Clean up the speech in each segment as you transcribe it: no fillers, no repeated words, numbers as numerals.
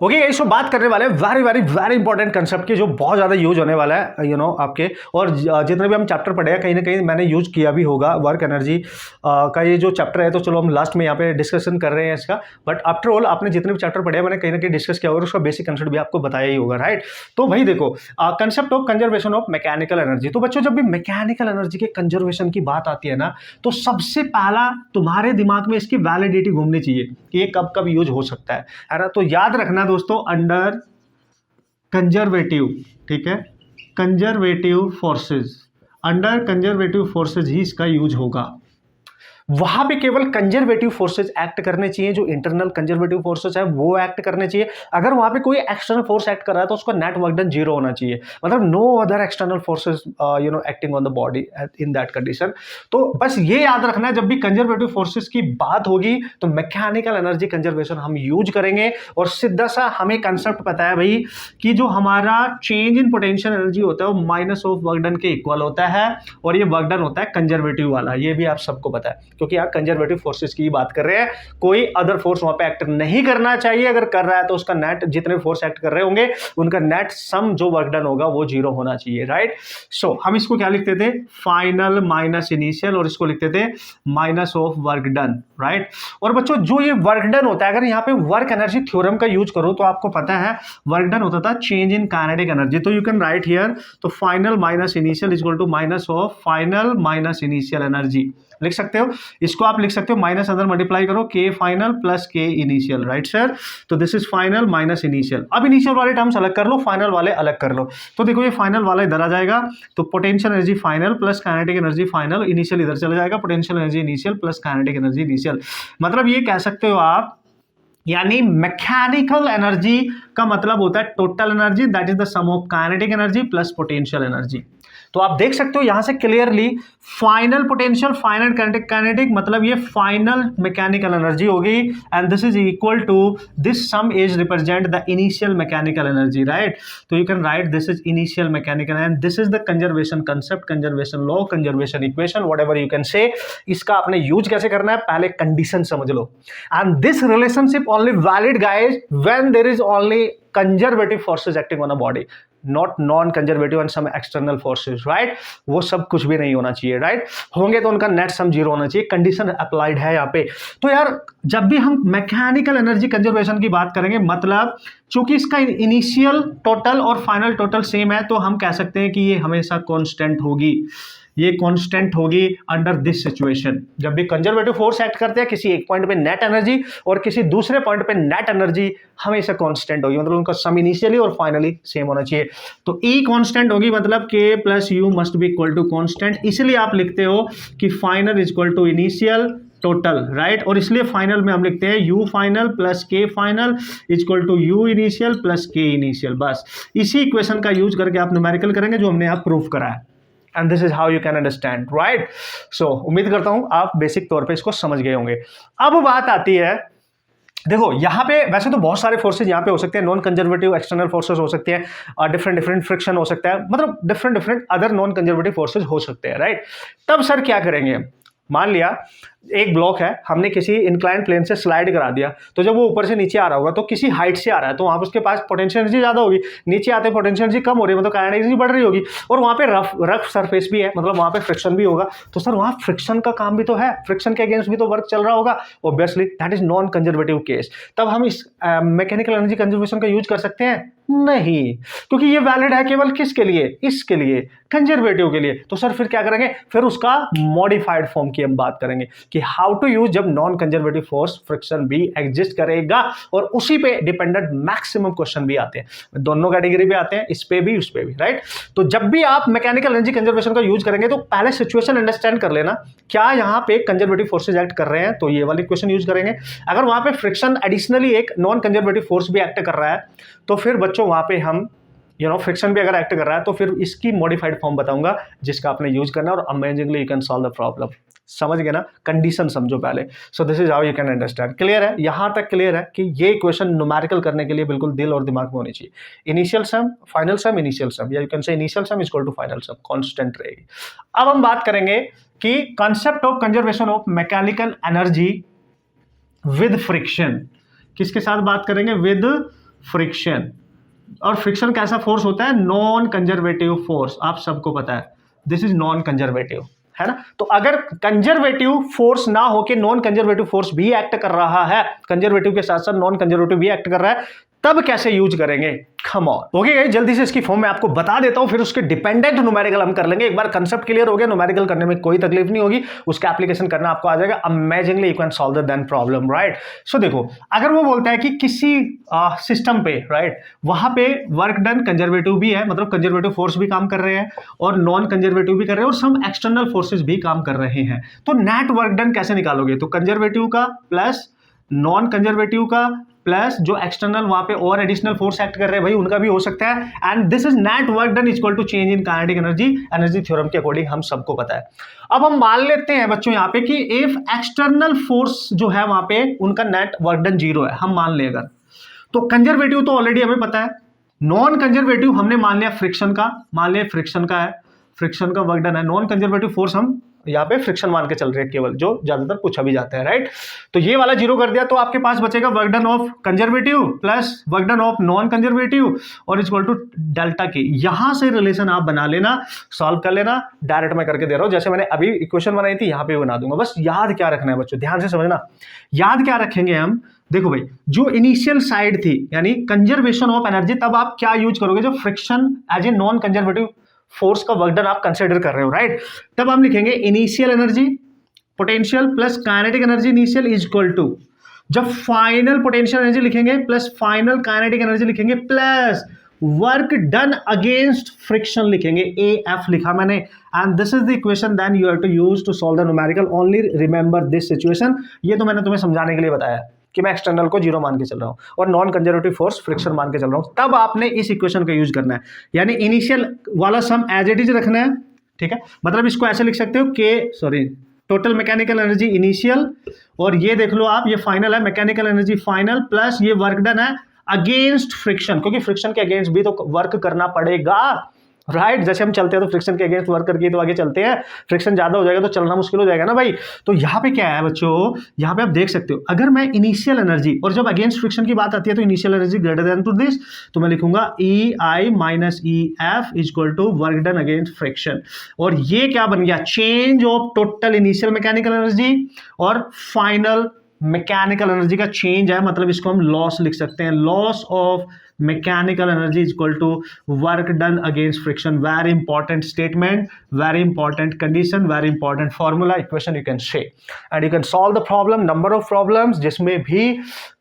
Okay guys, तो बात करने वाले हैं very very very important concept की, जो बहुत ज़्यादा यूज होने वाला है आपके। और जितने भी हम चैप्टर पढ़े हैं कहीं ना कहीं मैंने यूज किया भी होगा। वर्क एनर्जी का ये जो चैप्टर है, तो चलो हम लास्ट में यहाँ पे डिस्कशन कर रहे हैं इसका। बट आफ्टर ऑल आपने जितने भी चैप्टर पढ़े हैं मैंने कहीं ना कहीं डिस्कस किया होगा, उसका बेसिक कंसेप्ट भी आपको बताया ही होगा, राइट। तो भाई देखो, concept of conservation of mechanical energy. तो बच्चों, जब भी मैकेनिकल एनर्जी के कंजर्वेशन की बात आती है ना, तो सबसे पहला तुम्हारे दिमाग में इसकी वैलिडिटी घूमनी चाहिए कि ये कब कब यूज हो सकता है ना। तो याद रखना दोस्तों, अंडर कंजर्वेटिव, ठीक है, conservative forces, under conservative forces ही इसका यूज होगा। वहां पे केवल कंजर्वेटिव फोर्सेस एक्ट करने चाहिए, जो इंटरनल कंजर्वेटिव फोर्सेस है वो एक्ट करने चाहिए। अगर वहां पे कोई एक्सटर्नल फोर्स एक्ट कर रहा है तो उसका नेट वर्क डन जीरो होना चाहिए, मतलब no other external forces acting on the body in that condition. तो बस ये याद रखना है, जब भी कंजर्वेटिव फोर्सेस की बात होगी तो मैकेनिकल एनर्जी कंजर्वेशन हम यूज करेंगे। और सीधा सा हमें कंसेप्ट पता है भाई कि जो हमारा चेंज इन पोटेंशियल एनर्जी होता है वो माइनस ऑफ वर्क डन के इक्वल होता है, और ये वर्क डन होता है कंजर्वेटिव वाला। ये भी आप सबको पता है, क्योंकि आप कंजर्वेटिव फोर्सेस की बात कर रहे हैं। कोई अदर फोर्स वहां पे एक्ट नहीं करना चाहिए। अगर कर रहा है तो उसका नेट, जितने फोर्स एक्ट कर रहे होंगे उनका नेट सम जो वर्क डन होगा वो जीरो होना चाहिए, राइट। सो हम इसको क्या लिखते थे, फाइनल माइनस इनिशियल, और इसको लिखते थे minus of work done, right. और बच्चों, जो ये वर्क डन होता है, अगर यहाँ पे वर्क एनर्जी थ्योरम का यूज करो तो आपको पता है वर्क डन होता था चेंज इन काइनेटिक एनर्जी। तो यू कैन राइट हियर, तो final minus initial is equal to minus of final minus initial energy लिख सकते हो। इसको आप लिख सकते हो माइनस अंदर मल्टीप्लाई करो, के फाइनल प्लस के इनिशियल, राइट सर। तो this is final minus initial. अब इनिशियल वाले टर्म्स अलग कर लो, फाइनल वाले अलग कर लो। तो देखो ये फाइनल वाला इधर आ जाएगा, तो potential energy final plus kinetic energy final, initial इधर चला जाएगा, potential energy initial plus kinetic energy initial. मतलब ये कह सकते हो आप, यानी मैकेनिकल एनर्जी का मतलब होता है total energy, that is the sum of kinetic energy plus potential energy. तो आप देख सकते हो यहां से clearly, final potential final kinetic, मतलब ये फाइनल मैकेनिकल एनर्जी होगी, and this is equal to this sum is represent the initial mechanical energy, right. तो you can write this is initial mechanical, and this is the conservation concept, conservation law, conservation equation, whatever you can से। इसका आपने use कैसे करना है, पहले condition समझ लो। And this relationship only valid guys when there is only conservative forces acting on a body, not non conservative and some external forces, right. वो सब कुछ भी नहीं होना चाहिए, राइट। होंगे तो उनका नेट सम जीरो होना चाहिए। कंडीशन अप्लाइड है यहाँ पे। तो यार, जब भी हम मैकेनिकल एनर्जी कंजर्वेशन की बात करेंगे, मतलब चूंकि इसका इनिशियल टोटल और फाइनल टोटल सेम है, तो हम कह सकते हैं कि ये हमेशा कांस्टेंट होगी, ये कांस्टेंट होगी अंडर दिस सिचुएशन। जब भी कंजर्वेटिव फोर्स एक्ट करते हैं, किसी एक पॉइंट पे नेट एनर्जी और किसी दूसरे पॉइंट पे नेट एनर्जी हमेशा कांस्टेंट होगी, मतलब उनका सम इनिशियली और फाइनली सेम होना चाहिए। तो E कांस्टेंट होगी, मतलब K plus U must be equal to constant. इसलिए आप लिखते हो कि final is equal to initial total, right. और इसलिए फाइनल में हम लिखते हैं U final plus K final is equal to U initial plus K initial. बस इसी इक्वेशन का यूज करके आप न्यूमेरिकल करेंगे, जो हमने यहाँ प्रूफ करा है। And this is how you can understand, right. So उम्मीद करता हूं आप बेसिक तौर पे इसको समझ गए होंगे। अब बात आती है, देखो यहाँ पे वैसे तो बहुत सारे फोर्सेज यहाँ पे हो सकते हैं, नॉन कंजर्वेटिव एक्सटर्नल फोर्सेज हो सकते हैं, डिफरेंट डिफरेंट फ्रिक्शन हो सकता है, मतलब different different other non conservative forces हो सकते हैं, राइट। तब सर क्या करेंगे, मान लिया एक ब्लॉक है, हमने किसी इंक्लाइंड प्लेन से स्लाइड करा दिया, तो जब वो ऊपर से नीचे आ रहा होगा तो किसी हाइट से आ रहा है, तो वहां पर उसके पास पोटेंशियल एनर्जी ज्यादा होगी, नीचे आते पोटेंशियल एनर्जी कम हो रही है, मतलब काइनेटिक एनर्जी बढ़ रही होगी। और वहां पे रफ सरफेस भी है, मतलब वहां पे फ्रिक्शन भी होगा। तो सर वहां फ्रिक्शन का काम भी तो है, फ्रिक्शन के अगेंस्ट भी तो वर्क चल रहा होगा, obviously that is non conservative case. तब हम इस मैकेनिकल एनर्जी कंजर्वेशन का यूज कर सकते हैं? नहीं, क्योंकि ये वैलिड है केवल किसके लिए, इसके लिए, कंजर्वेटिव के लिए। तो सर फिर क्या करेंगे, फिर उसका मॉडिफाइड फॉर्म की हम बात करेंगे कि हाउ टू यूज, जब नॉन कंजर्वेटिव फोर्स फ्रिक्शन भी एग्जिस्ट करेगा, और उसी पे डिपेंडेंट मैक्सिमम क्वेश्चन भी आते हैं, दोनों कैटेगरी पे आते हैं, इस पे भी उस पे भी, राइट। तो जब भी आप मैकेनिकल एनर्जी कंजर्वेशन का यूज करेंगे तो पहले सिचुएशन अंडरस्टैंड कर लेना, क्या यहाँ पे कंजर्वेटिव फोर्सेज एक्ट कर रहे हैं, तो ये वाली क्वेश्चन यूज करेंगे। अगर वहां पे फ्रिक्शन एडिशनली एक नॉन कंजर्वेटिव फोर्स भी एक्ट कर रहा है, तो फिर बच्चों वहां पे हम फ्रिक्शन भी अगर एक्ट कर रहा है, तो फिर इसकी मॉडिफाइड फॉर्म बताऊंगा जिसका आपने यूज करना है, और amazingly you can solve the problem. समझ गए ना, कंडीशन समझो पहले। सो this is how you can understand. Clear है, यहां तक क्लियर है कि ये इक्वेशन न्यूमेरिकल करने के लिए बिल्कुल दिल और दिमाग में होनी चाहिए। Initial sum, final sum, initial sum, या you can say initial sum is equal to final sum, constant रहेगी। अब हम बात करेंगे कि concept of conservation of mechanical energy with friction, किसके साथ बात करेंगे, विद फ्रिक्शन। और फ्रिक्शन कैसा फोर्स होता है? नॉन कंजर्वेटिव फोर्स, आप सबको पता है, दिस इज नॉन कंजर्वेटिव, है ना। तो अगर कंजर्वेटिव फोर्स ना होके नॉन कंजर्वेटिव फोर्स भी एक्ट कर रहा है, कंजर्वेटिव के साथ साथ नॉन कंजर्वेटिव भी एक्ट कर रहा है, तब कैसे यूज करेंगे? कम ऑन। ओके गाइस, जल्दी से इसकी फॉर्म में आपको बता देता हूं, फिर उसके डिपेंडेंट न्यूमेरिकल हम कर लेंगे। एक बार कंसेप्ट क्लियर हो गया, न्यूमेरिकल करने में कोई तकलीफ नहीं होगी, उसका एप्लीकेशन करना आपको आ जाएगा amazingly. You can solve the then problem, right. So देखो, अगर वो बोलता है कि किसी सिस्टम पे, राइट, वहां पे वर्क डन कंजर्वेटिव भी है, मतलब कंजर्वेटिव फोर्स भी काम कर रहे हैं और नॉन कंजर्वेटिव भी कर रहे हैं और सम एक्सटर्नल फोर्सेस भी काम कर रहे हैं, तो नेट वर्क डन कैसे निकालोगे? तो कंजर्वेटिव का प्लस नॉन कंजर्वेटिव का प्लस जो एक्सटर्नल वहां पे और एडिशनल फोर्स एक्ट कर रहे हैं भाई, उनका भी हो सकता है, and this is net work done equal to change in kinetic energy, energy theorem के अकॉर्डिंग हम सबको पता है। अब हम मान लेते हैं बच्चों यहाँ पे कि इफ एक्सटर्नल फोर्स जो है वहां पे उनका नेट वर्क डन 0 है, हम मान ले अगर, तो कंजर्वेटिव तो ऑलरेडी हमें पता है, नॉन कंजर्वेटिव हमने मान लिया फ्रिक्शन का, मान लिया फ्रिक्शन का है, फ्रिक्शन का वर्क डन है, नॉन कंजर्वेटिव फोर्स हम यहाँ पे फ्रिक्शन मान के चल रहे हैं केवल, जो ज्यादातर पूछा भी जाता है, राइट। तो ये वाला 0 कर दिया, तो आपके पास बचेगा work done of conservative plus work done of non conservative और इक्वल टू डेल्टा के। यहां से रिलेशन आप बना लेना, सॉल्व कर लेना, डायरेक्ट मैं करके दे रहा हूं, जैसे मैंने अभी इक्वेशन बनाई थी यहां पे बना दूंगा। बस याद क्या रखना है बच्चों, ध्यान से समझना, याद क्या रखेंगे हम? देखो भाई, जो इनिशियल साइड थी यानी कंजर्वेशन ऑफ एनर्जी, तब आप क्या यूज करोगे? जो friction as a non conservative force का वर्क डन आप कंसीडर कर रहे हो, राइट। तब हम लिखेंगे initial energy potential plus kinetic energy initial is equal to, जब फाइनल पोटेंशियल एनर्जी लिखेंगे प्लस फाइनल काइनेटिक एनर्जी लिखेंगे plus work done against friction लिखेंगे, AF लिखा मैंने, and this is the equation then you have to use to solve the numerical. Only remember this situation. ये तो मैंने तुम्हें समझाने के लिए बताया कि मैं एक्सटर्नल को 0 मान के चल रहा हूं और नॉन कंजर्वेटिव फोर्स फ्रिक्शन मान के चल रहा हूं, तब आपने इस इक्वेशन का यूज करना है, यानी इनिशियल वाला सम एज इट इज रखना है, ठीक है। मतलब इसको ऐसे लिख सकते हो टोटल मैकेनिकल एनर्जी इनिशियल, और ये देख लो आप, ये फाइनल है, मैकेनिकल एनर्जी फाइनल प्लस ये वर्क डन है अगेंस्ट फ्रिक्शन, क्योंकि फ्रिक्शन के अगेंस्ट भी तो वर्क करना पड़ेगा, राइट। जैसे हम चलते हैं तो फ्रिक्शन के अगेंस्ट वर्क करके तो आगे चलते हैं, फ्रिक्शन ज्यादा हो जाएगा तो चलना मुश्किल हो जाएगा ना भाई। तो यहाँ पे क्या है बच्चों, यहाँ पे आप देख सकते हो, अगर मैं इनिशियल एनर्जी, और जब अगेंस्ट फ्रिक्शन की बात आती है तो initial energy greater than to this, तो मैं लिखूंगा EI minus EF is equal to work done against friction, और ये क्या बन गया? Change of total initial mechanical energy और फाइनल मैकेनिकल एनर्जी का चेंज है, मतलब इसको हम लॉस लिख सकते हैं, loss of mechanical energy is equal to work done against friction. Very important statement, very important condition, very important formula, equation you can से, and you can solve the problem. Number of problems जिसमें भी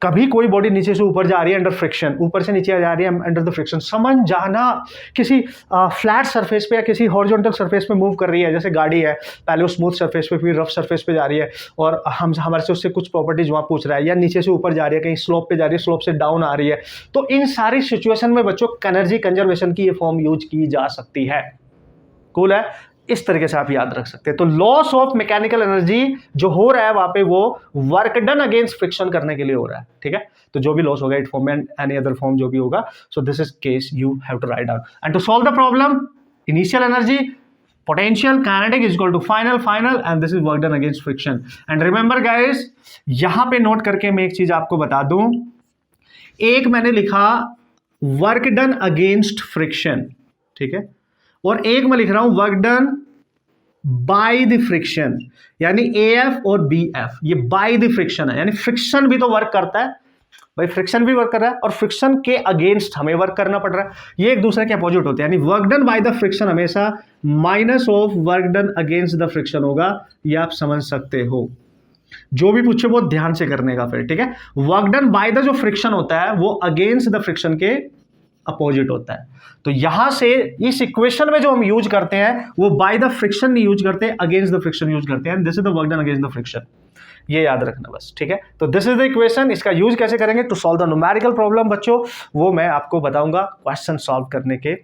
कभी कोई body नीचे से ऊपर जा रही है अंडर फ्रिक्शन, ऊपर से नीचे जा रही है अंडर द फ्रिक्शन, समझ जाना, किसी फ्लैट सरफेस पे या किसी हॉरिजॉन्टल सरफेस पे मूव कर रही है, जैसे गाड़ी है, पहले वो स्मूथ सरफेस पे फिर रफ सरफेस पे जा रही है, और हम हमारे से उससे कुछ प्रॉपर्टीज वहां पूछ रहा है, या नीचे से ऊपर जा रही है, कहीं स्लोप पे जा रही है, स्लोप से डाउन आ रही है, तो इन सारी सिचुएशन में बच्चों एनर्जी कंजर्वेशन की ये फॉर्म यूज की जा सकती है। कूल है, इस तरीके से आप याद रख सकते हैं। तो लॉस ऑफ मैकेनिकल एनर्जी जो हो रहा है वहां पे वो वर्क डन अगेंस्ट फ्रिक्शन करने के लिए हो रहा है, ठीक है। तो जो भी लॉस होगा it form and any other form जो भी होगा, so this is case you have to write down, and to solve the problem initial energy potential kinetic is equal to final and this is work done against friction, and remember guys, यहां पे note करके मैं एक चीज आपको बता दूं, एक मैंने लिखा वर्क डन अगेंस्ट फ्रिक्शन, ठीक है, और एक मैं लिख रहा हूं work done by the friction, यानी AF और BF ये बाय द फ्रिक्शन है, यानी फ्रिक्शन भी तो वर्क करता है भाई, फ्रिक्शन भी वर्क कर रहा है और फ्रिक्शन के अगेंस्ट हमें वर्क करना पड़ रहा है, ये एक दूसरे के अपोजिट होते हैं, यानी work done by the friction हमेशा minus of work done against the friction होगा, ये आप समझ सकते हो। जो भी पूछे वो ध्यान से करने का फिर, ठीक है। वर्क डन बाय द जो फ्रिक्शन होता है वो अगेंस्ट द फ्रिक्शन के अपोजिट होता है, तो यहां से इस इक्वेशन में जो हम यूज करते हैं वो बाय द फ्रिक्शन नहीं यूज करते, अगेंस्ट द फ्रिक्शन यूज करते हैं, this is the work done against the friction, ये याद रखना बस, ठीक है। तो दिस इज द इक्वेशन, इसका यूज कैसे करेंगे to solve the numerical problem बच्चों, वो मैं आपको बताऊंगा क्वेश्चन सॉल्व करने के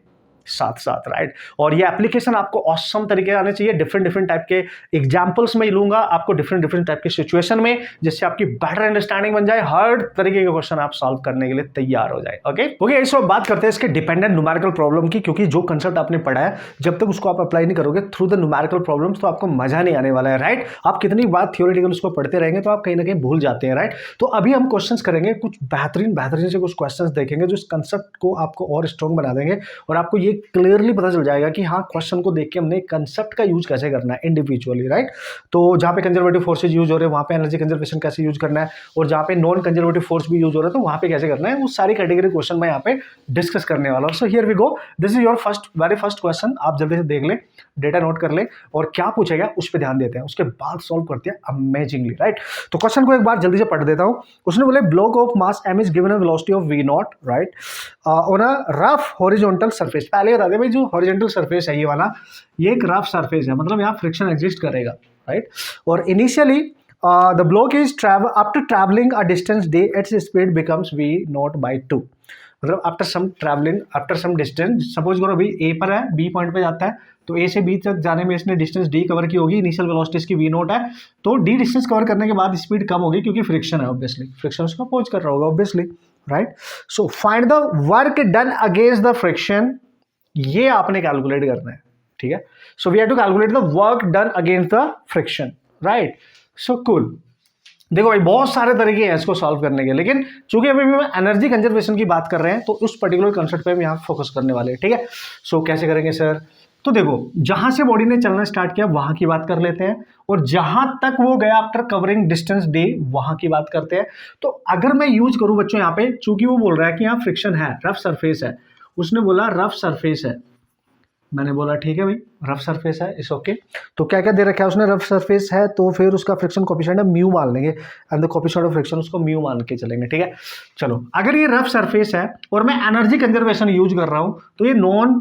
साथ साथ, राइट। और ये एप्लीकेशन आपको ऑसम तरीके से आने चाहिए, डिफरेंट डिफरेंट टाइप के एग्जांपल्स में लूंगा आपको डिफरेंट डिफरेंट टाइप के सिचुएशन में, जिससे आपकी बेटर अंडरस्टैंडिंग बन जाए, हर तरीके के क्वेश्चन आप सॉल्व करने के लिए तैयार हो जाए। ओके, इस वक्त बात करते हैं इसके डिपेंडेंट न्यूमेरिकल प्रॉब्लम की, क्योंकि जो कंसेप्ट आपने पढ़ा है जब तक उसको आप अप्लाई नहीं करोगे थ्रू द न्यूमेरिकल प्रॉब्लम्स तो आपको मजा नहीं आने वाला है, राइट। आप कितनी बार थियोरेटिकल उसको पढ़ते रहेंगे तो आप कहीं ना कहीं भूल जाते हैं, राइट। तो अभी हम क्वेश्चंस करेंगे, कुछ बेहतरीन बेहतरीन से कुछ क्वेश्चंस देखेंगे जो इस कंसेप्ट को आपको और स्ट्रॉन्ग बना देंगे, और आपको ये क्लियरली पता चल जाएगा कि हाँ क्वेश्चन को देख के हमने कंसेप्ट का यूज कैसे करना है इंडिविजुअली, राइट। तो जहाँ पे कंजर्वेटिव फोर्सेज यूज हो रहे हैं वहाँ पे एनर्जी कंजर्वेशन कैसे यूज करना है, और जहाँ पे नॉन कंजर्वेटिव फोर्स भी यूज हो रहा है तो वहाँ पे कैसे करना है, वो सारी कैटेगरी क्वेश्चन मैं यहाँ पे डिस्कस करने वाला हूँ। So here we go, this is your very first question. आप जल्दी से देख लें, डेटा नोट कर लें, और क्या पूछेगा उस पर ध्यान देते हैं, उसके बाद सॉल्व करते हैं अमेजिंगली, राइट। तो क्वेश्चन को एक बार जल्दी से पढ़ देता हूँ। उसने बोले block of mass m is given a velocity of v not, right, on a rough horizontal surface. पहले बता दें भाई, जो हॉरिजॉन्टल सरफेस है ये वाला, ये एक रफ सरफेस है, मतलब यहाँ फ्रिक्शन एग्जिस्ट करेगा, राइट। और initially the block is after travelling a distance d its speed becomes v naught by 2, मतलब after some travelling after some distance, suppose करो अभी a पर है, b पॉइंट पे जाता है, तो a से b तक जाने में इसने डिस्टेंस d कवर की होगी, इनिशियल वेलोसिटी इसकी v नॉट है, तो d डिस्टेंस कवर करने के बाद स्पीड कम होगी क्योंकि फ्रिक्शन है, ऑब्वियसली फ्रिक्शन उसको अपोज कर रहा होगा, obviously, right. So find the work done against the friction, ये आपने कैलकुलेट करना है, ठीक है। So we have to calculate the work done against the friction, right. So cool, देखो भाई बहुत सारे तरीके हैं इसको सॉल्व करने के, लेकिन चूंकि अभी हम एनर्जी कंजर्वेशन की बात कर रहे हैं तो उस पर्टिकुलर कंसेप्ट पे हम यहाँ फोकस करने वाले हैं, ठीक है। सो कैसे करेंगे सर, तो देखो जहां से बॉडी ने चलना स्टार्ट किया वहां की बात कर लेते हैं, और जहां तक वो गया आफ्टर कवरिंग डिस्टेंस d वहां की बात करते हैं। तो अगर मैं यूज करूं बच्चों यहाँ पे, चूंकि वो बोल रहा है कि यहाँ फ्रिक्शन है, रफ सरफेस है, उसने बोला रफ सरफेस है, मैंने बोला ठीक है भाई रफ सरफेस है, इस ओके। तो क्या क्या दे रखा है उसने, रफ सरफेस है तो फिर उसका फ्रिक्शन कोएफिशिएंट है म्यू मान लेंगे, and the coefficient of friction उसको म्यू मान के चलेंगे, ठीक है। चलो अगर ये रफ सरफेस है और मैं एनर्जी कंजर्वेशन यूज कर रहा हूं तो ये नॉन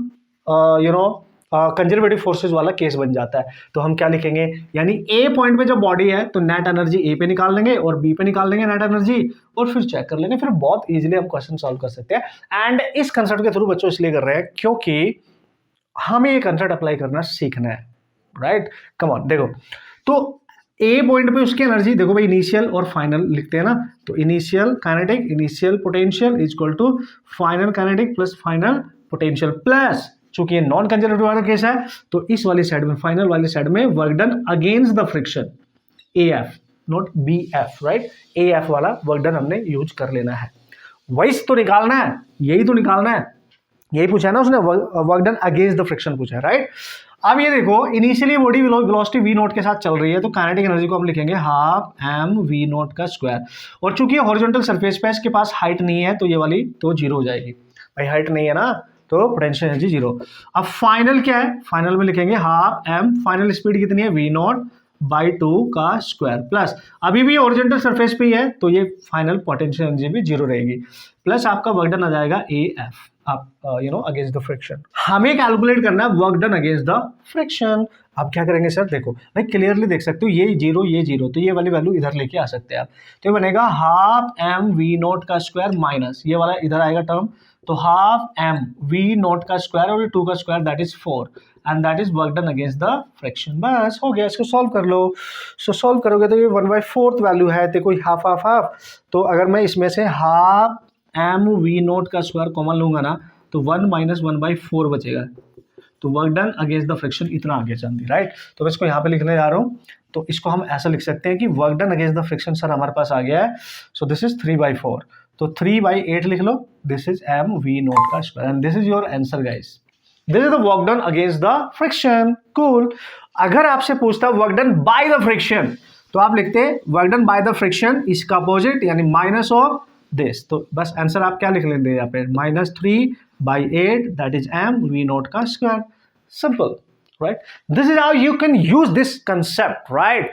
कंजर्वेटिव फोर्सेज वाला केस बन जाता है। तो हम क्या लिखेंगे, यानी ए पॉइंट पे जब बॉडी है तो नेट एनर्जी ए पे निकाल लेंगे और बी पे निकाल लेंगे नेट एनर्जी, और फिर चेक कर लेंगे, फिर बहुत इजीली हम क्वेश्चन सॉल्व कर सकते हैं। एंड इस कंसेप्ट के थ्रू बच्चों इसलिए कर रहे हैं क्योंकि हमें ये कंसेप्ट अप्लाई करना सीखना है, राइट। कम ऑन, देखो तो ए पॉइंट पे उसकी एनर्जी देखो भाई, इनिशियल और फाइनल लिखते हैं ना, तो initial kinetic initial potential is equal to final kinetic plus final potential, plus चूंकि ये नॉन कंजर्वेटिव वाला केस है तो इस वाली साइड में फाइनल वाली साइड में work done against the friction AF not BF, right. AF वाला वर्क डन हमने यूज कर लेना है, वही तो निकालना है, यही तो निकालना है, यही पूछा है ना उसने, work done against the friction पूछा है, राइट। अब ये देखो initially body velocity v not के साथ चल रही है तो काइनेटिक एनर्जी को हम लिखेंगे हाफ m v नॉट का स्क्वायर, और चूंकि हॉरिजॉन्टल सरफेस पे इसके पास हाइट नहीं है तो ये वाली तो जीरो हो जाएगी, भाई हाइट नहीं है ना तो पोटेंशियल एनर्जी जीरो। अब फाइनल क्या है, फाइनल में लिखेंगे हाफ m, फाइनल स्पीड कितनी है v नॉट बाई 2 का स्क्वायर, प्लस अभी भी हॉरिजॉन्टल सरफेस पे ही है तो ये फाइनल पोटेंशियल एनर्जी भी जीरो रहेगी, प्लस आपका वर्क डन आ जाएगा AF आप अगेंस्ट द फ्रिक्शन। हमें कैलकुलेट करना है work done against the friction. अब क्या करेंगे सर, देखो भाई क्लियरली देख सकते हो ये जीरो तो ये वाली वैल्यू इधर लेके आ सकते हैं आप, तो ये बनेगा हाफ m v नॉट का स्क्वायर माइनस ये वाला इधर आएगा टर्म, तो हाफ m v नॉट का स्क्वायर और 2 का square that is 4, and that is work done against the friction. बस हो गया, इसको सॉल्व कर लो। सो सॉल्व करोगे तो ये 1/4 वैल्यू है, तो कोई हाफ हाफ हाफ, तो अगर मैं इसमें से हाफ m v नॉट का स्क्वायर कॉमन लूंगा ना तो 1 माइनस 1/4 बचेगा, तो work done against the friction इतना आगे चलती, राइट। तो मैं इसको यहाँ पे लिखने जा रहा हूँ, तो इसको हम ऐसा लिख सकते हैं कि work done against the friction sir हमारे पास आ गया है, सो दिस इज 3/4, तो 3/8 लिख लो, this is m v not का square, and this is your answer guys, this is the work done against the friction. Cool. अगर आपसे पूछता work done by the friction तो आप लिखते work done by the friction इसका opposite यानी minus of this, तो बस आंसर आप क्या लिख लेंगे यहाँ पे -3/8 that is m v not का square, simple, right. This is how you can use this concept, right.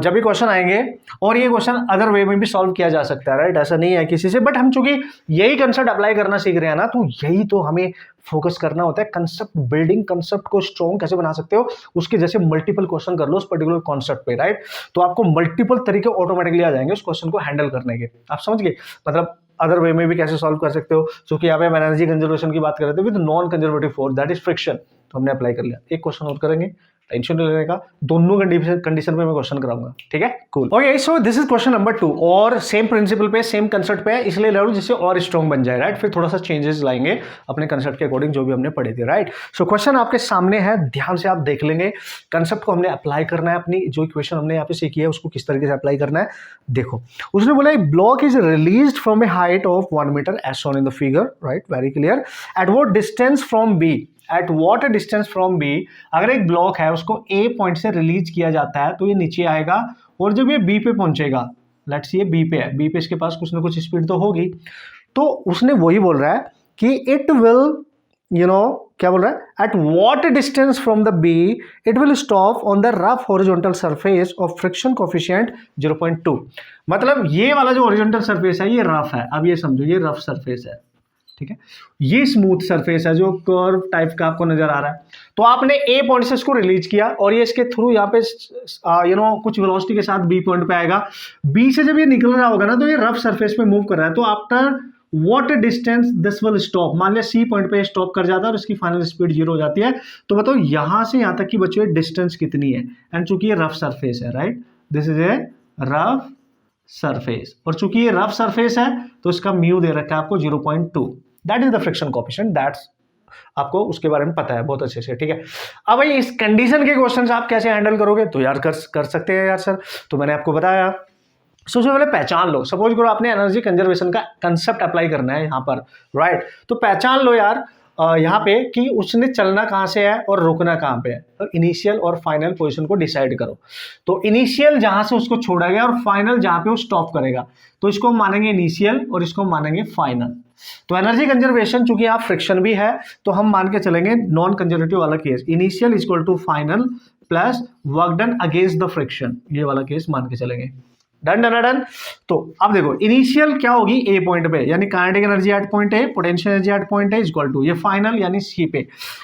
जब भी क्वेश्चन आएंगे, और ये क्वेश्चन अदर वे में भी सॉल्व किया जा सकता है, राइट, ऐसा नहीं है किसी से, बट हम चूंकि यही कंसेप्ट अप्लाई करना सीख रहे हैं ना, तो यही तो हमें फोकस करना होता है, कंसेप्ट बिल्डिंग, कंसेप्ट को स्ट्रॉन्ग कैसे बना सकते हो, उसके जैसे मल्टीपल क्वेश्चन कर लो उस पर्टिकुलर कॉन्सेप्ट पे, राइट। तो आपको मल्टीपल तरीके ऑटोमेटिकली आ जाएंगे उस क्वेश्चन को हैंडल करने के, आप समझ गए, मतलब अदर वे में भी कैसे सॉल्व कर सकते हो, क्योंकि यहाँ पे हम एनर्जी कंजर्वेशन की बात कर रहे थे with non conservative force that is friction, तो हमने अप्लाई कर लिया। एक क्वेश्चन और करेंगे, टेंशन नहीं लेने का, दोनों कंडीशन पे मैं क्वेश्चन कराऊंगा, ठीक है, cool. Okay, so this is question number 2 और सेम प्रिंसिपल पे सेम कंसेप्ट पे है, इसलिए ले रहा हूं जिससे और स्ट्रॉन्ग बन जाए, राइट। फिर थोड़ा सा चेंजेस लाएंगे अपने कंसेप्ट के अकॉर्डिंग जो भी हमने पढ़े थे, राइट। सो क्वेश्चन आपके सामने है, ध्यान से आप देख लेंगे, कंसेप्ट को हमने अप्लाई करना है, अपनी जो इक्वेशन हमने यहाँ पे सीखी है उसको किस तरीके से अप्लाई करना है। देखो, उसने बोला block is released from a height of 1 metre as shown in the figure, right, very clear. At what distance from B, at what distance from B, अगर एक ब्लॉक है उसको ए पॉइंट से रिलीज किया जाता है तो ये नीचे आएगा, और जब ये बी पे पहुंचेगा, लेट्स ये बी पे है, बी पे इसके पास कुछ ना कुछ स्पीड तो होगी, तो उसने वही बोल रहा है कि इट विल, क्या बोल रहा है, at what distance from the B it will stop on the rough horizontal surface of friction coefficient 0.2। मतलब ये वाला जो हॉरिजॉन्टल सरफेस है ये रफ है, अब ये समझो ये रफ सरफेस है, ठीक है, ये स्मूथ सरफेस है जो कर्व टाइप का आपको नजर आ रहा है। तो आपने ए पॉइंट से इसको रिलीज किया और ये इसके थ्रू यहाँ पे कुछ वेलोसिटी के साथ बी पॉइंट पे आएगा, बी से जब ये निकल रहा होगा ना तो ये रफ सरफेस पे मूव कर रहा है, तो after what distance this will stop, मान लिया सी पॉइंट पे स्टॉप कर जाता है और इसकी फाइनल स्पीड 0 हो जाती है, तो बताओ यहां से यहां तक की बची हुई डिस्टेंस कितनी है, एंड चूंकि ये रफ सरफेस है, right, this is a rough surface, और चूंकि ये रफ सरफेस है तो इसका म्यू दे रखा है आपको 0.2, that is the friction coefficient, that's आपको उसके बारे में पता है बहुत अच्छे से, ठीक है। अब भाई इस कंडीशन के क्वेश्चंस आप कैसे हैंडल करोगे, तो यार कर सकते हैं यार सर, तो मैंने आपको बताया। सबसे पहले पहचान लो, सपोज करो आपने एनर्जी कंजर्वेशन का कंसेप्ट अप्लाई करना है यहाँ पर, राइट, तो पहचान लो यार यहाँ पे कि उसने चलना कहाँ से है और रुकना कहाँ पे है, तो इनिशियल और फाइनल पोजीशन को डिसाइड करो। तो इनिशियल जहां से उसको छोड़ा गया और फाइनल जहां पे वो स्टॉप करेगा, तो इसको हम मानेंगे इनिशियल और इसको मानेंगे फाइनल। तो एनर्जी कंजर्वेशन चूंकि यहाँ फ्रिक्शन भी है तो हम मान के चलेंगे नॉन कंजर्वेटिव वाला case, initial equal to final plus work done against the friction, ये वाला केस मान के चलेंगे। Done done done. तो अब देखो इनिशियल क्या होगी ए पॉइंट पे, यानी kinetic energy at point A, potential energy at point A equal to ये फाइनल यानी सी पे,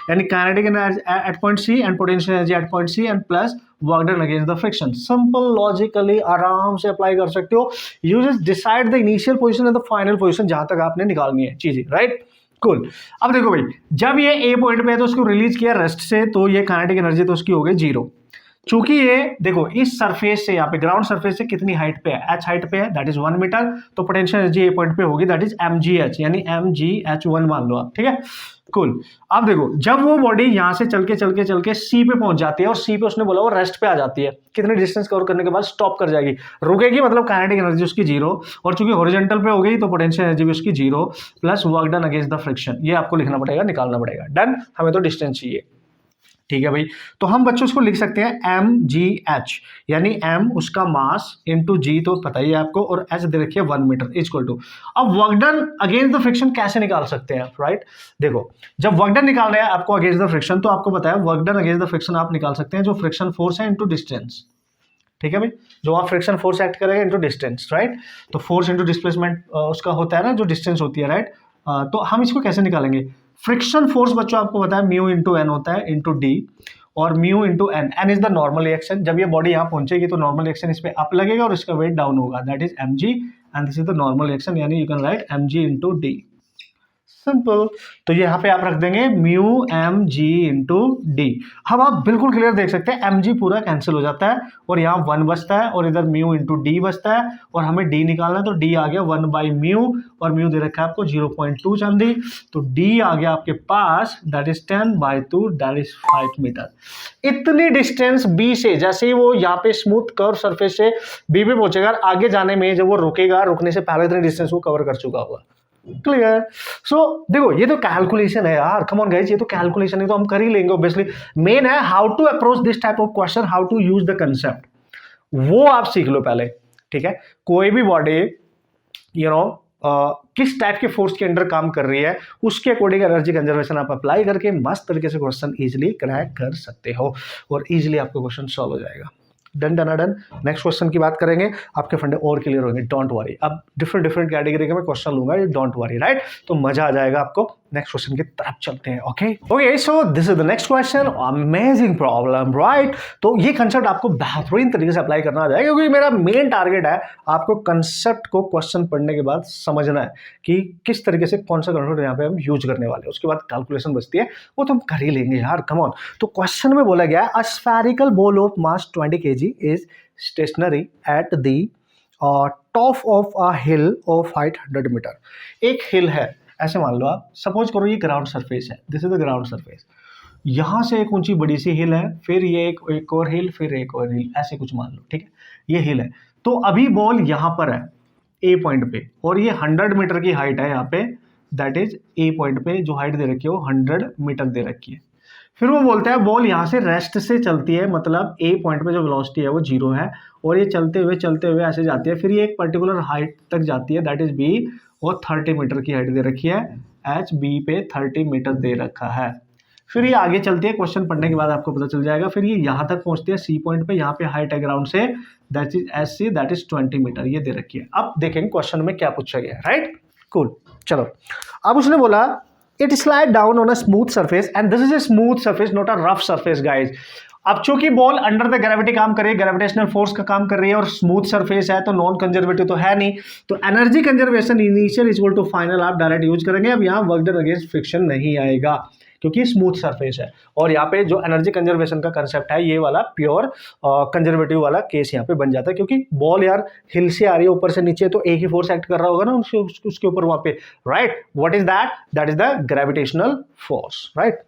यानी kinetic energy at point C and potential energy at point C and plus work done against the friction. Simple logically आराम से apply कर सकते हो। You just decide the initial position and the final position जहां तक आपने निकालनी है चीजें, राइट, कूल। अब देखो भाई जब ये ए पॉइंट पे है तो उसको रिलीज किया रेस्ट से, तो ये काइनेटिक एनर्जी तो उसकी हो गई 0। चूंकि ये देखो इस सरफेस से यहाँ पे ग्राउंड सरफेस से कितनी हाइट पे है, h हाइट पे है, दैट इज 1 मीटर, तो पोटेंशियल एनर्जी ए पॉइंट पे होगी दैट इज mgh, यानी mgh1 मान लो आप, ठीक है, कूल। अब देखो जब वो बॉडी यहाँ से चल के सी पे पहुंच जाती है और सी पे उसने बोला वो रेस्ट पे आ जाती है, कितने डिस्टेंस कवर करने के बाद स्टॉप कर जाएगी, रुकेगी, मतलब काइनेटिक एनर्जी उसकी 0, और चूंकि हॉरिजॉन्टल पे हो गई तो पोटेंशियल एनर्जी भी उसकी 0 plus work done against the friction, ये आपको लिखना पड़ेगा, निकालना पड़ेगा। डन, हमें तो डिस्टेंस चाहिए, ठीक है भाई। तो हम बच्चों इसको लिख सकते हैं mgh, यानी m उसका मास इंटू g तो पता ही है आपको, और h दे रखिए 1 मीटर इक्वल टू। अब work done against the friction कैसे निकाल सकते हैं, राइट, देखो जब वर्क डन निकालना है आपको अगेंस्ट द फ्रिक्शन, तो आपको पता है work done against the friction आप निकाल सकते हैं जो फ्रिक्शन फोर्स है इंटू डिस्टेंस, ठीक है भाई, जो आप फ्रिक्शन फोर्स एक्ट करेगा इंटू डिस्टेंस, राइट, तो फोर्स इंटू डिस्प्लेसमेंट उसका होता है ना, जो डिस्टेंस होती है, राइट। तो हम इसको कैसे निकालेंगे, फ्रिक्शन फोर्स बच्चों आपको पता है म्यू इंटू एन होता है इंटू डी, और mu into N, N is the normal reaction, जब ये बॉडी यहाँ पहुंचेगी तो नॉर्मल रिएक्शन इस पे अप लगेगा और इसका वेट डाउन होगा, that is mg and this is the normal reaction, यानी you can write mg into D, simple. तो ये यहाँ पे आप रख देंगे म्यू mg इंटू डी। अब आप बिल्कुल क्लियर देख सकते हैं mg पूरा कैंसिल हो जाता है और यहाँ 1 बचता है और इधर म्यू इंटू डी बचता है, और हमें d निकालना है तो d आ गया 1 बाई म्यू, और म्यू दे रखा है आपको 0.2 चांदी, तो d आ गया आपके पास that is 10/2 that is 5 metre. इतनी डिस्टेंस b से, जैसे ही वो यहाँ पे स्मूथ कर्व सरफेस से b पे पहुंचेगा, आगे जाने में जब वो रुकेगा, रुकने से पहले इतनी डिस्टेंस वो कवर कर चुका होगा, क्लियर। सो देखो ये तो कैलकुलेशन है यार, कम ऑन गाइस, ये तो कैलकुलेशन है तो हम कर ही लेंगे ऑब्वियसली। मेन है how to approach this type of question, how to use the concept, वो आप सीख लो पहले, ठीक है। कोई भी बॉडी किस टाइप के फोर्स के अंडर काम कर रही है उसके अकॉर्डिंग एनर्जी कंजर्वेशन आप अप्लाई करके मस्त तरीके से क्वेश्चन इजीली क्रैक कर सकते हो और इजीली आपको क्वेश्चन सॉल्व हो जाएगा। Done done done. Next question की बात करेंगे, आपके फंडे और क्लियर होंगे, डोंट वरी। अब डिफरेंट कैटेगरी के मैं क्वेश्चन लूंगा, डोंट वरी, राइट, तो मजा आ जाएगा आपको। नेक्स्ट क्वेश्चन की तरफ चलते हैं। Okay so this is the next question. Amazing problem, right. तो ये कंसेप्ट आपको बेहतरीन तरीके से अप्लाई करना आ जाएगा, क्योंकि मेरा मेन टारगेट है आपको कंसेप्ट को क्वेश्चन पढ़ने के बाद समझना है कि किस तरीके से कौन सा कंसेप्ट यहाँ पे हम यूज करने वाले हैं। उसके बाद कैलकुलेशन बचती है, वो तो हम कर ही लेंगे यार, कम ऑन। तो क्वेश्चन में बोला गया है a spherical ball of mass 20 kg is stationary at the top of a hill of height 100 metre. एक हिल है, ऐसे मान लो आप, सपोज करो ये ग्राउंड सरफेस है, this is the ground surface. यहाँ से एक ऊंची बड़ी सी हिल है, फिर ये एक और हिल, फिर एक और हिल, ऐसे कुछ मान लो, ठीक है। ये हिल है, तो अभी बॉल यहाँ पर है ए पॉइंट पे, और ये 100 मीटर की हाइट है यहाँ पे, दैट इज ए पॉइंट पे जो हाइट दे रखी है वो 100 मीटर दे रखी है। फिर वो बोलता है बॉल यहाँ से रेस्ट से चलती है, मतलब ए पॉइंट पे जो वेलोसिटी है वो 0 है, और ये चलते हुए ऐसे जाती है, फिर ये एक पर्टिकुलर हाइट तक जाती है, दैट इज बी, और 30 मीटर की हाइट दे रखी है, एच बी पे 30 मीटर दे रखा है। फिर ये आगे चलती है, क्वेश्चन पढ़ने के बाद आपको पता चल जाएगा। फिर ये यहाँ तक पहुंचती है सी पॉइंट पे, यहाँ पे हाइट है ग्राउंड से, that is S C, that is 20 metre, ये दे रखी है। अब देखेंगे क्वेश्चन में क्या पूछा गया है, राइट, कूल। चलो, अब उसने बोला it slide down on a smooth surface, and this is a smooth surface, not a rough surface guys. अब चूंकि बॉल अंडर द ग्रेविटी काम कर रही है, ग्रेविटेशनल फोर्स का काम कर रही है, और स्मूथ सरफेस है, तो नॉन कंजर्वेटिव तो है नहीं, तो energy conservation initial equal to final आप डायरेक्ट यूज करेंगे। अब यहाँ वर्क डन अगेंस्ट फ्रिक्शन नहीं आएगा, क्योंकि स्मूथ सरफेस है, और यहाँ पे जो एनर्जी कंजर्वेशन का कंसेप्ट है, ये वाला प्योर कंजर्वेटिव वाला केस यहाँ पे बन जाता है, क्योंकि बॉल यार हिल से आ रही है ऊपर से नीचे, तो एक ही फोर्स एक्ट कर रहा होगा ना उसके ऊपर वहां पे, right. What is that? That is the gravitational force, right,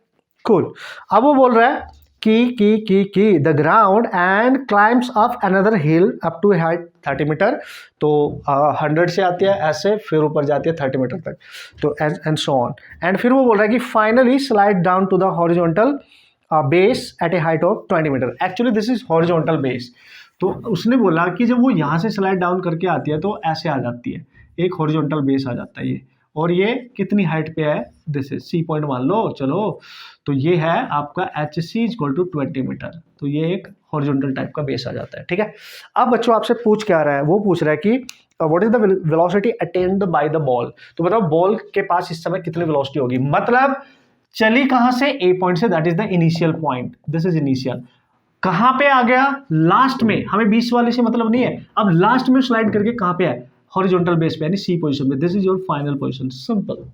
cool. अब वो बोल रहा है की the ground and climbs up another hill up to height 30 metre. तो 100 से आती है ऐसे, फिर ऊपर जाती है 30 मीटर तक, तो एंड सो ऑन। एंड फिर वो बोल रहा है कि finally slide down to the horizontal base at a height of 20 metre. Actually this is horizontal base. तो उसने बोला कि जब वो यहाँ से स्लाइड डाउन करके आती है तो ऐसे आ जाती है, एक हॉरिजॉन्टल बेस आ जाता है ये, और ये कितनी हाइट पे है, दिस इज सी पॉइंट मान लो, चलो, तो ये है आपका H C equal to 20 metre, तो ये एक हॉरिजॉन्टल टाइप का बेस आ जाता है, ठीक है। अब बच्चों आपसे पूछ क्या रहा है, वो पूछ रहा है कि what is the velocity attend by the ball. तो बताओ बॉल के पास इस समय कितनी वेलोसिटी होगी, मतलब चली कहां से, ए पॉइंट से, that is the initial point, this is initial. कहां पे आ गया, लास्ट में, हमें 20 वाले से मतलब नहीं है, अब लास्ट में स्लाइड करके कहां पे है, हॉरिजॉन्टल बेस पे, यानी सी पोजीशन में। This is your final position, simple.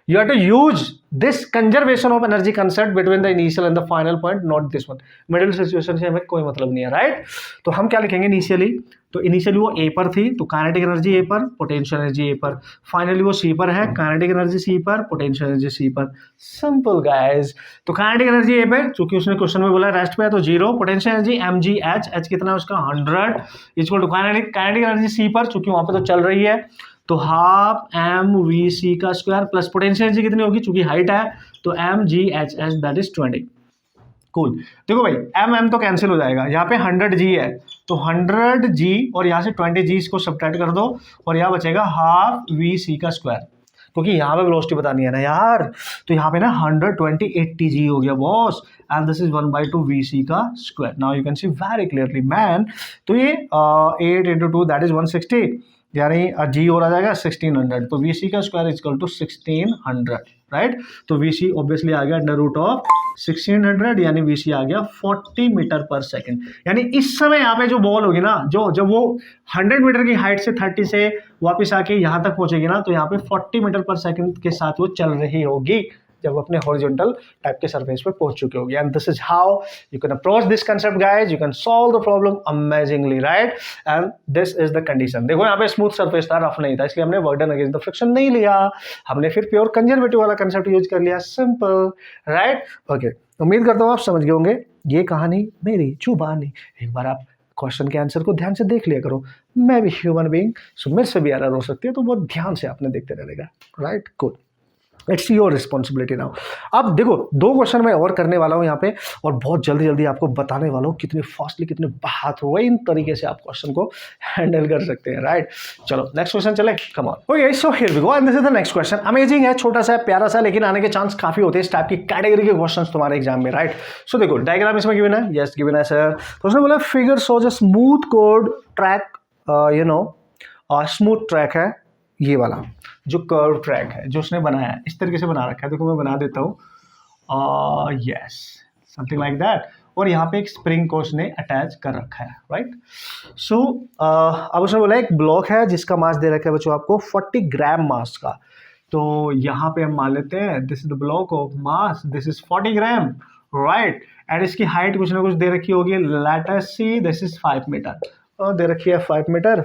You have to use this conservation of energy concept between the initial and the final point, not this one. Middle situation से हमें कोई मतलब नहीं है, राइट। तो हम क्या लिखेंगे इनिशियली, तो इनिशियली वो ए पर थी, तो काइनेटिक एनर्जी ए पर, पोटेंशियल एनर्जी ए पर। फाइनली वो सी पर है, काइनेटिक एनर्जी सी पर, पोटेंशियल एनर्जी सी पर। Simple guys. तो काइनेटिक एनर्जी ए पे, चूंकि उसने क्वेश्चन में बोला रेस्ट पे है, तो 0। Potential energy M G H, H कितना है उसका 100, equal to kinetic energy C पर, चूंकि वहां पे तो चल रही है, तो हाफ एम वी सी का स्क्वायर प्लस पोटेंशियल एनर्जी कितनी होगी, चूंकि हाइट है, तो M G H H that is 20। Cool. देखो भाई एम एम तो कैंसिल हो जाएगा, यहाँ पे 100 जी है, तो 100 जी और यहाँ से 20 जी इसको सब्ट्रैक्ट कर दो, और यहाँ बचेगा हाफ वी सी का स्क्वायर, क्योंकि यहाँ पे वेलोसिटी बतानी है ना यार, तो यहाँ पे ना 120 80 जी हो गया boss, and this is 1/2 V C का square. Now you can see very clearly man. तो ये 8 × 2 दैट इज 160, यानी जी और आ जाएगा 1600, तो वी सी का स्क्वायर इक्वल टू 1600, राइट। तो वी सी ऑब्वियसली आ गया अंडर रूट ऑफ 1600, यानी वी सी आ गया 40 मीटर पर सेकंड। यानी इस समय यहाँ पे जो बॉल होगी ना, जो जब वो 100 मीटर की हाइट से 30 से वापस आके यहाँ तक पहुंचेगी ना, तो यहाँ पे 40 मीटर पर सेकंड के साथ वो चल रही होगी, जब अपने हॉरिजॉन्टल टाइप के सरफेस पे पहुंच चुके होगी। And this is how you can approach this concept guys, you can solve the problem amazingly, right. And this is the condition. देखो यहाँ पे स्मूथ सरफेस था, रफ नहीं था, इसलिए हमने work done against the friction नहीं लिया, हमने फिर प्योर कंजर्वेटिव वाला कंसेप्ट यूज कर लिया, सिंपल, राइट। ओके, उम्मीद करता हूँ आप समझ गए होंगे। ये कहानी मेरी जुबानी, एक बार आप क्वेश्चन के आंसर को ध्यान से देख लिया करो, मैं भी ह्यूमन बीइंग, सो मेरे से भी एरर हो सकती है, तो बहुत ध्यान से आपने देखते रहेगा, right, good. It's your responsibility now. अब देखो 2 क्वेश्चन मैं और करने वाला हूँ यहाँ पे, और बहुत जल्दी जल्दी आपको बताने वाला हूँ कितने फास्टली, कितने बेहतरीन तरीके से आप क्वेश्चन को हैंडल कर सकते हैं, राइट। चलो नेक्स्ट क्वेश्चन चले, come on. Okay so here we go, and this is the next question. Amazing है, छोटा सा, प्यारा सा, लेकिन आने के चांस काफी होते हैं इस टाइप की कैटेगरी के क्वेश्चन तुम्हारे एग्जाम में, राइट। सो देखो डायग्राम इसमें गिवन है, यस गिवन है सर। तो उसने बोला figure shows a smooth code track, you know smooth track है, ये वाला जो कर्व ट्रैक है जो उसने बनाया है, इस तरीके से बना रखा है। देखो मैं बना देता हूँ, यस समथिंग लाइक दैट। और यहाँ पे एक स्प्रिंग को उसने अटैच कर रखा है, राइट। सो अब उसने बोला एक ब्लॉक है जिसका मास दे रखा है बच्चों आपको 40 ग्राम मास का। तो यहाँ पे हम मान लेते हैं this is the block of mass, this is 40 gram, right. And इसकी हाइट कुछ ना कुछ दे रखी होगी, let us see this is 5 metre, और दे रखी है 5 मीटर,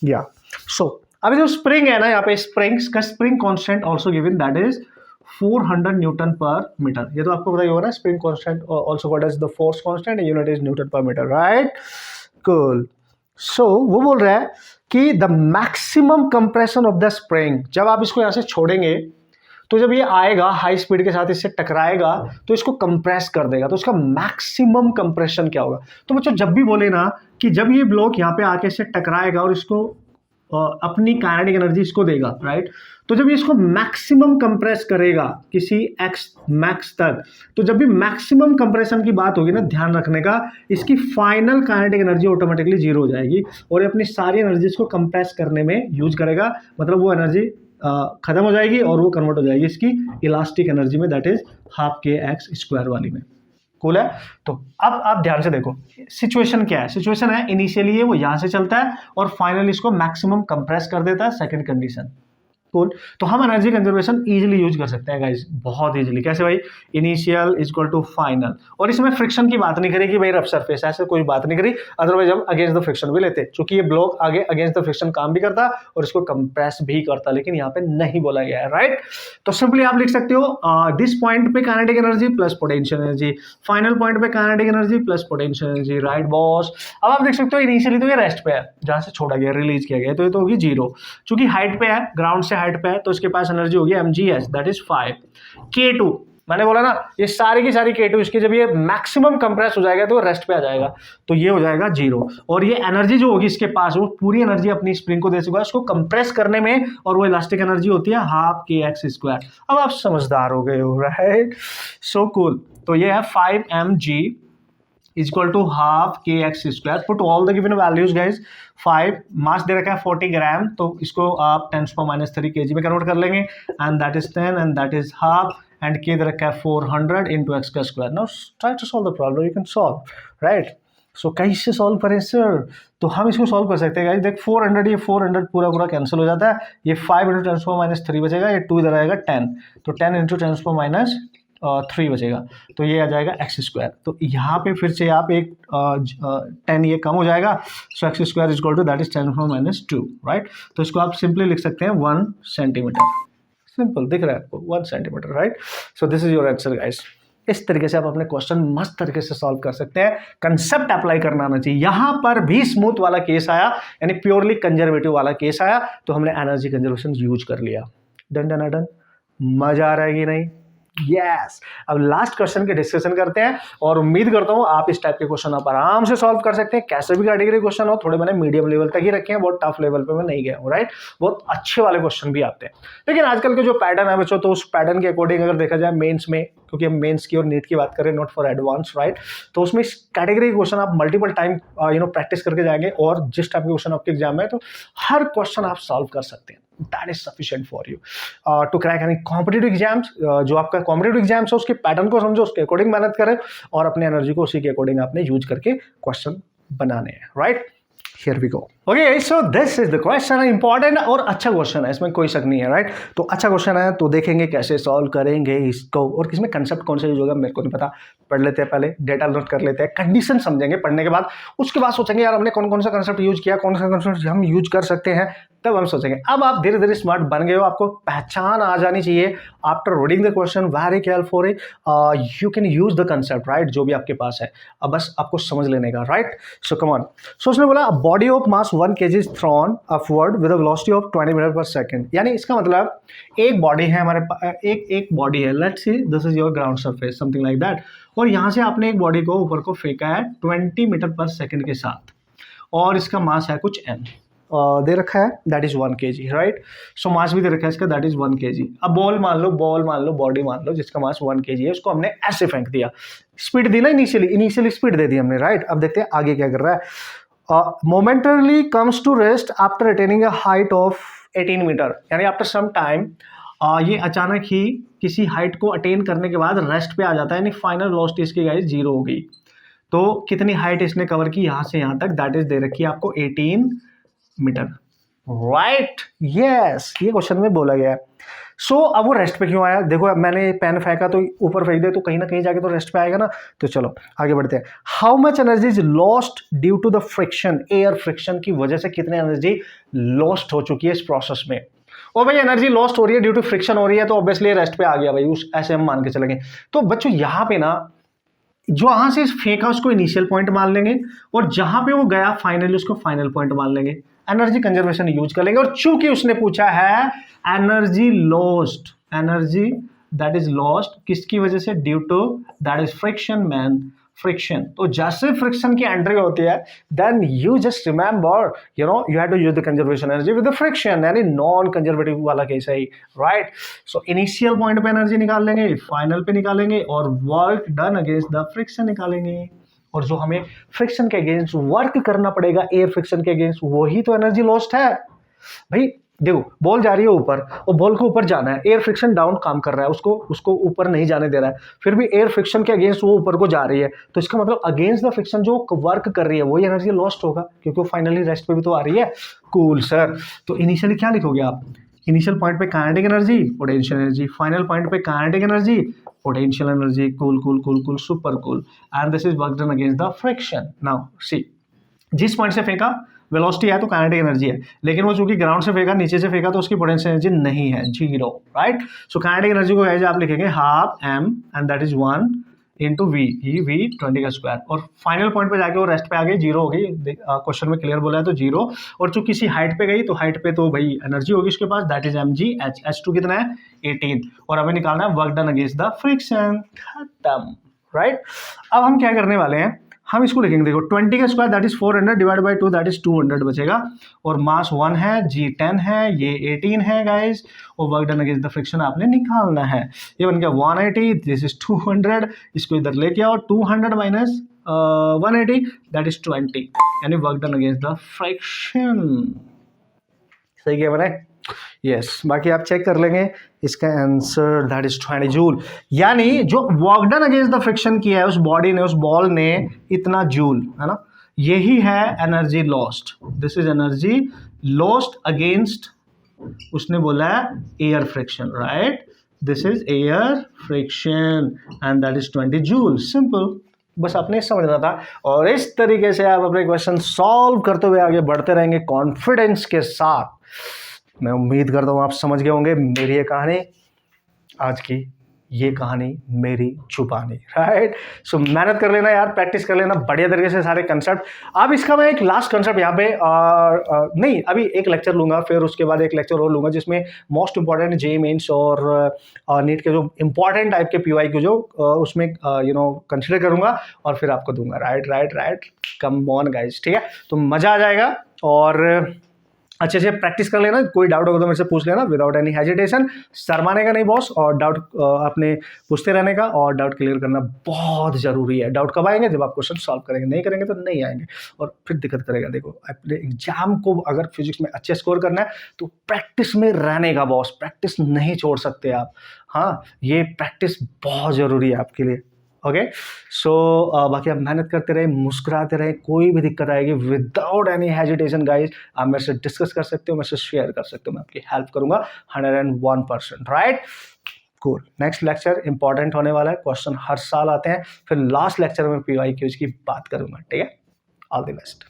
या सो अभी जो स्प्रिंग है ना, यहाँ पे स्प्रिंग्स का spring constant also given, that is 400 newton per metre. ये तो आपको पता ही होगा ना, spring constant also called as the force constant, unit is newton per metre, right. Cool. So वो बोल रहा है कि the maximum compression of the spring, जब आप इसको यहां से छोड़ेंगे तो जब ये आएगा हाई स्पीड के साथ इससे टकराएगा तो इसको कंप्रेस कर देगा, तो उसका मैक्सिमम कंप्रेशन क्या होगा। तो बच्चों जब भी बोले ना कि जब ये ब्लॉक यहाँ पे आके इससे टकराएगा और इसको अपनी काइनेटिक एनर्जी इसको देगा, राइट। तो जब ये इसको मैक्सिमम कंप्रेस करेगा किसी एक्स मैक्स तक, तो जब भी मैक्सिमम कंप्रेशन की बात होगी ना, ध्यान रखने का, इसकी final kinetic energy automatically zero हो जाएगी और ये अपनी सारी एनर्जी को कंप्रेस करने में यूज करेगा। मतलब वो एनर्जी खत्म हो जाएगी और वो कन्वर्ट हो जाएगी इसकी इलास्टिक एनर्जी में, दैट इज हाफ के एक्स स्क्वायर वाली में। कूल है। तो अब आप ध्यान से देखो सिचुएशन क्या है। सिचुएशन है इनिशियली वो यहां से चलता है और फाइनली इसको मैक्सिमम कंप्रेस कर देता है, सेकंड कंडीशन। कूल। तो हम एनर्जी कंजर्वेशन इजीली यूज कर सकते हैं गाइस, बहुत इजीली। कैसे भाई, initial is equal to final, और इसमें फ्रिक्शन की बात नहीं करी कि भाई रफ सरफेस, ऐसे कोई बात नहीं करी, अदरवाइज हम अगेंस्ट द फ्रिक्शन भी लेते, क्योंकि ये ब्लॉक आगे अगेंस्ट द फ्रिक्शन काम भी करता और इसको कंप्रेस भी करता, लेकिन यहाँ पे नहीं बोला गया है, राइट। तो सिंपली आप लिख सकते हो दिस पॉइंट पे kinetic energy plus potential energy, final point पे kinetic energy plus potential energy, right boss. अब आप देख सकते हो इनिशियली तो ये रेस्ट पे है, जहां से छोड़ा गया, रिलीज किया गया, तो ये तो होगी जीरो। चूंकि हाइट पे है, ग्राउंड से हाइट पे है, तो इसके पास एनर्जी होगी mgs, दैट इज 5 k2। मैंने बोला ना ये सारी की सारी k2 इसकी जब ये मैक्सिमम कंप्रेस हो जाएगा तो रेस्ट पे आ जाएगा, तो ये हो जाएगा जीरो। और ये एनर्जी जो होगी इसके पास, वो पूरी एनर्जी अपनी स्प्रिंग को दे चुका है इसको कंप्रेस करने में, और वो इलास्टिक एनर्जी होती है हाफ के एक्स स्क्वायर। अब आप समझदार हो गए हो, राइट। So cool. तो ये है 5 mg is equal to half kx square. Put all the given values guys. 5 मास दे रखा है 40 ग्राम, तो इसको आप 10⁻³ kg में कन्वर्ट कर लेंगे, and that is 10 and that is half, and k दे रखा है 400 into x का square. Now try to solve the problem, you can solve, right. So कैसे सॉल्व करें सर, तो हम इसको सॉल्व कर सकते हैं गाइस। देख 400, ये 400 पूरा पूरा कैंसिल हो जाता है, ये 5 into 10⁻³ बचेगा, ये 2 इधर आएगा 10, तो 10 into 10⁻³ बचेगा, तो ये आ जाएगा एक्स स्क्वायर। तो यहाँ पे फिर से आप एक 10 ये कम हो जाएगा, so x square is equal to that is 10⁻², right. तो इसको आप सिंपली लिख सकते हैं 1 सेंटीमीटर, सिंपल दिख रहा है आपको 1 centimetre, right. So this is your answer guys. इस तरीके से आप अपने क्वेश्चन मस्त तरीके से सॉल्व कर सकते हैं, कंसेप्ट अप्लाई करना आना चाहिए। यहां पर भी स्मूथ वाला केस आया, यानी प्योरली कंजर्वेटिव वाला केस आया, तो हमने एनर्जी कंजर्वेशन यूज कर लिया। डन डन डन, मजा आ रहा है कि नहीं? यस। अब लास्ट क्वेश्चन के डिस्कशन करते हैं, और उम्मीद करता हूं आप इस टाइप के क्वेश्चन आप आराम से सॉल्व कर सकते हैं, कैसे भी कैटेगरी क्वेश्चन हो। थोड़े मैंने मीडियम लेवल तक ही रखे हैं, बहुत टफ लेवल पे मैं नहीं गया हूं, राइट। बहुत अच्छे वाले क्वेश्चन भी आते हैं, लेकिन आजकल के जो पैटर्न है बच्चों, तो उस पैटर्न के अकॉर्डिंग अगर देखा जाए मेंस में, क्योंकि हम मेंस की और नीट की बात करें, नॉट फॉर एडवांस, राइट, तो उसमें इस कैटेगरी के क्वेश्चन आप मल्टीपल टाइम प्रैक्टिस करके जाएंगे, और जिस टाइप के क्वेश्चन आपके एग्जाम में है तो हर क्वेश्चन आप सॉल्व कर सकते हैं। That is sufficient for you to crack any competitive exams। जो आपका competitive exams है उसके पैटर्न को समझो, उसके अकॉर्डिंग मेहनत करें, और अपने एनर्जी को उसी के अकॉर्डिंग आपने यूज करके क्वेश्चन बनाने हैं, right. Here we go. Okay, so this is the question, important और अच्छा क्वेश्चन है, इसमें कोई शक नहीं है, राइट। तो अच्छा क्वेश्चन है, तो देखेंगे कैसे सॉल्व करेंगे इसको, और किसमें कंसेप्ट कौन सा यूज होगा मेरे को नहीं पता। पढ़ लेते हैं पहले, डेटा नोट कर लेते हैं, कंडीशन समझेंगे पढ़ने के बाद, उसके बाद सोचेंगे यार हमने कौन कौन सा कंसेप्ट यूज किया, कौन सा कंसेप्ट हम यूज कर सकते हैं, तब हम सोचेंगे। अब आप धीरे धीरे स्मार्ट बन गए हो, आपको पहचान आ जानी चाहिए। After reading the question very careful, you can use the concept, right, जो भी आपके पास है, अब बस आपको समझ लेने का, right. So come on. So उसने बोला body of mass 1 kg is thrown upward with a velocity of 20 metre per second. यानी इसका मतलब एक बॉडी है हमारे पास, एक बॉडी है, let's see this is your ground surface, something like that, और यहाँ से आपने एक बॉडी को ऊपर को फेंका है 20 मीटर पर सेकंड के साथ, और इसका मास है कुछ m दे रखा है, दैट इज 1 kg, राइट। सो मास भी दे रखा है इसका, दैट इज 1 kg। अब बॉल मान लो, बॉडी मान लो जिसका मास 1 kg है, उसको हमने ऐसे फेंक दिया, स्पीड दी ना इनिशियली स्पीड दे दी हमने, राइट। अब देखते हैं आगे क्या कर रहा है। Momentarily comes to rest after attaining a height of 18 metre, यानी आफ्टर सम टाइम ये अचानक ही किसी हाइट को अटेन करने के बाद रेस्ट पे आ जाता है, यानी फाइनल वेलोसिटी इसकी गाइस 0 हो गई। तो कितनी हाइट इसने कवर की यहाँ से यहाँ तक, दैट इज दे रखी है आपको 18 मीटर, राइट, यस, ये क्वेश्चन में बोला गया है। सो अब वो रेस्ट पे क्यों आया, देखो अब मैंने पेन फेंका तो ऊपर फेंक दे तो कहीं ना कहीं जाके तो रेस्ट पे आएगा ना। तो चलो आगे बढ़ते हैं। How much energy is lost due to the friction, air friction की वजह से कितनी एनर्जी लॉस्ट हो चुकी है इस प्रोसेस में। ओ भाई एनर्जी लॉस्ट हो रही है ड्यू टू फ्रिक्शन हो रही है, तो ऑब्वियसली रेस्ट पे आ गया भाई, उस ऐसे हम मान के चलेंगे। तो बच्चों यहाँ पे ना जो यहां से फेंका उसको इनिशियल पॉइंट मान लेंगे, और जहां पे वो गया फाइनली उसको फाइनल पॉइंट मान लेंगे, एनर्जी कंजर्वेशन यूज कर लेंगे। और चूंकि उसने पूछा है energy lost, energy that is lost किसकी वजह से, due to that is friction man, friction. तो जैसे फ्रिक्शन की एंट्री होती है then you just remember you have to use the conservation energy with the friction, यानी नॉन कंजर्वेटिव वाला केस है, राइट। सो इनिशियल पॉइंट पे एनर्जी निकाल लेंगे, फाइनल पे निकालेंगे, और work done against the friction निकालेंगे। और जो हमें फ्रिक्शन के अगेंस्ट वर्क करना पड़ेगा, एयर फ्रिक्शन के अगेंस्ट, वही तो एनर्जी लॉस्ट है भाई। देखो बॉल जा रही है ऊपर और बॉल को ऊपर जाना है, एयर फ्रिक्शन डाउन काम कर रहा है, उसको ऊपर नहीं जाने दे रहा है, फिर भी एयर फ्रिक्शन के अगेंस्ट वो ऊपर को जा रही है, तो इसका मतलब अगेंस्ट द फ्रिक्शन जो वर्क कर रही है वही एनर्जी लॉस्ट होगा, क्योंकि वो फाइनली रेस्ट पे भी तो आ रही है। कूल सर, तो इनिशियली क्या लिखोगे आप, इनिशियल पॉइंट पे kinetic energy, potential energy, final point पे kinetic energy, potential energy, cool cool cool cool super cool, and this is work done against the friction. Now see, जिस पॉइंट से फेंका वेलोसिटी है तो काइनेटिक एनर्जी है, लेकिन वो चूंकि ग्राउंड से फेंका, नीचे से फेंका, तो उसकी पोटेंशियल एनर्जी नहीं है, 0, राइट। सो काइनेटिक एनर्जी को गाइस आप लिखेंगे half m and that is 1 into V, ये v 20 का स्क्वायर, और फाइनल पॉइंट पे जाके वो रेस्ट पे आ गई, 0 हो गई, क्वेश्चन में क्लियर बोला है तो 0। और जो किसी हाइट पे गई तो हाइट पे तो भाई एनर्जी होगी उसके पास, दैट इज mg, h2 कितना है 18, और हमें निकालना है work done against the friction, खत्म, राइट। अब हम क्या करने वाले हैं, हम इसको लिखेंगे, देखो 20 का square that is 400 divide by 2 that is 200 बचेगा, और मास 1 है, g 10 है, ये 18 है गाइस, और work done against the friction आपने निकालना है। ये बन गया 180, दिस इज 200, इसको इधर लेके आओ, 200 माइनस 180 दैट इज 20, यानी work done against the friction. सही क्या बना, यस। बाकी आप चेक कर लेंगे, इसका आंसर दैट इज 20 जूल, यानी जो work done against the friction किया है उस बॉडी ने, उस बॉल ने, इतना जूल, है ना, यही है energy lost. This is energy lost against, उसने बोला है air friction, right, this is air friction and that is 20 joule, simple, बस आपने समझना था। और इस तरीके से आप अपने क्वेश्चन सॉल्व करते हुए आगे बढ़ते रहेंगे कॉन्फिडेंस के साथ। मैं उम्मीद करता हूँ आप समझ गए होंगे मेरी ये कहानी, आज की ये कहानी मेरी जुबानी, राइट। सो मेहनत कर लेना यार, प्रैक्टिस कर लेना बढ़िया तरीके से सारे कंसेप्ट। अब इसका मैं एक लास्ट कंसेप्ट यहाँ पे नहीं, अभी एक लेक्चर लूंगा, फिर उसके बाद एक लेक्चर और लूंगा जिसमें मोस्ट इंपॉर्टेंट जे मेंस और नीट के जो इंपॉर्टेंट टाइप के पीवाई के जो उसमें कंसिडर करूंगा और फिर आपको दूंगा, राइट, कम ऑन गाइस, ठीक है। तो मजा आ जाएगा, और अच्छे से प्रैक्टिस कर लेना, कोई डाउट होगा तो मेरे से पूछ लेना विदाउट एनी हेजिटेशन, शर्माने का नहीं बॉस, और डाउट अपने पूछते रहने का, और डाउट क्लियर करना बहुत ज़रूरी है। डाउट कब आएंगे, जब आप क्वेश्चन सॉल्व करेंगे, नहीं करेंगे तो नहीं आएंगे और फिर दिक्कत करेगा। देखो अपने एग्जाम को अगर फिजिक्स में अच्छे स्कोर करना है तो प्रैक्टिस में रहने का बॉस, प्रैक्टिस नहीं छोड़ सकते आप, हाँ, ये प्रैक्टिस बहुत ज़रूरी है आपके लिए, ओके। सो बाकी आप मेहनत करते रहे, मुस्कुराते रहे, कोई भी दिक्कत आएगी विदाउट एनी हेजिटेशन गाइस आप मेरे से डिस्कस कर सकते हो, मेरे से शेयर कर सकते हो, मैं आपकी हेल्प करूंगा 101%, right. Cool, next lecture important होने वाला है, क्वेश्चन हर साल आते हैं, फिर लास्ट लेक्चर में PYQs की बात करूंगा, ठीक है। All the best.